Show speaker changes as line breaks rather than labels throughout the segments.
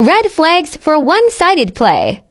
Red flags for one-sided play.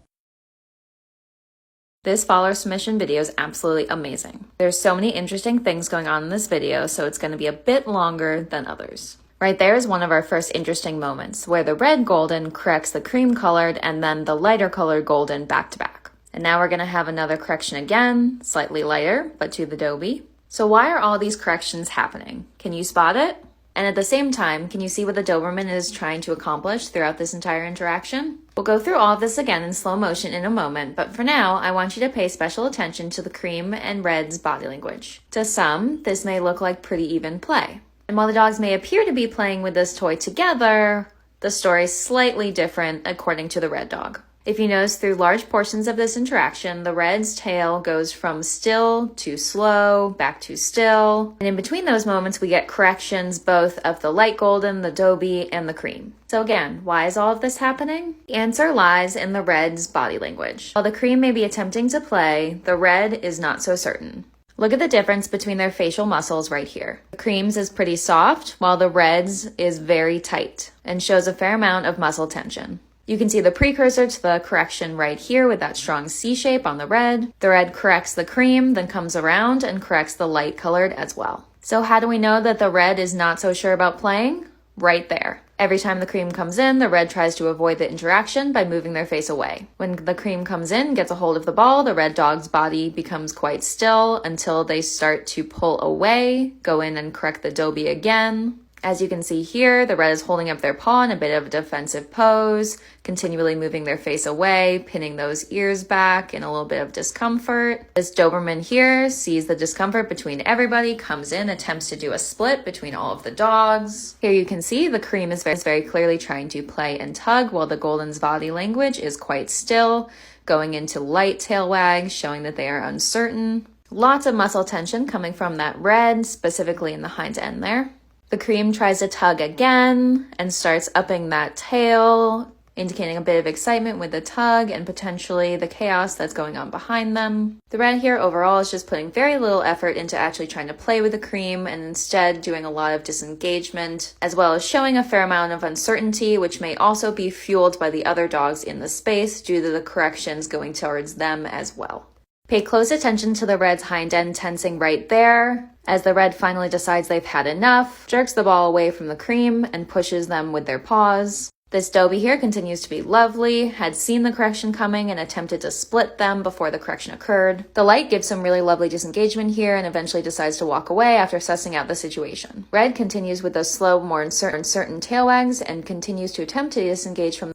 This follower submission video is absolutely amazing. There's so many interesting things going on in this video, so it's going to be a bit longer than others. Right there is one of our first interesting moments, where the red golden corrects the cream colored and then the lighter colored golden back to back. And now we're going to have another correction again, slightly lighter, but to the Dobie. So why are all these corrections happening? Can you spot it? And at the same time, can you see what the Doberman is trying to accomplish throughout this entire interaction? We'll go through all of this again in slow motion in a moment, but for now, I want you to pay special attention to the cream and red's body language. To some, this may look like pretty even play. And while the dogs may appear to be playing with this toy together, the story is slightly different according to the red dog. If you notice through large portions of this interaction, the red's tail goes from still to slow, back to still. And in between those moments, we get corrections both of the light golden, the Dobie, and the cream. So again, why is all of this happening? The answer lies in the red's body language. While the cream may be attempting to play, the red is not so certain. Look at the difference between their facial muscles right here. The cream's is pretty soft, while the red's is very tight and shows a fair amount of muscle tension. You can see the precursor to the correction right here with that strong C shape on the red. The red corrects the cream, then comes around and corrects the light colored as well. So how do we know that the red is not so sure about playing? Right there. Every time the cream comes in, the red tries to avoid the interaction by moving their face away. When the cream comes in, gets a hold of the ball, the red dog's body becomes quite still until they start to pull away, go in and correct the Dobie again. As you can see here, the red is holding up their paw in a bit of a defensive pose, continually moving their face away, pinning those ears back in a little bit of discomfort. This Doberman here sees the discomfort between everybody, comes in, attempts to do a split between all of the dogs. Here you can see the cream is very clearly trying to play and tug, while the golden's body language is quite still, going into light tail wags, showing that they are uncertain. Lots of muscle tension coming from that red, specifically in the hind end there. The cream tries to tug again and starts upping that tail, indicating a bit of excitement with the tug and potentially the chaos that's going on behind them. The red here overall is just putting very little effort into actually trying to play with the cream and instead doing a lot of disengagement, as well as showing a fair amount of uncertainty, which may also be fueled by the other dogs in the space due to the corrections going towards them as well. Pay close attention to the red's hind end tensing right there, as the red finally decides they've had enough, jerks the ball away from the cream, and pushes them with their paws. This Dobie here continues to be lovely, had seen the correction coming and attempted to split them before the correction occurred. The light gives some really lovely disengagement here and eventually decides to walk away after sussing out the situation. Red continues with those slow, more uncertain tail wags and continues to attempt to disengage from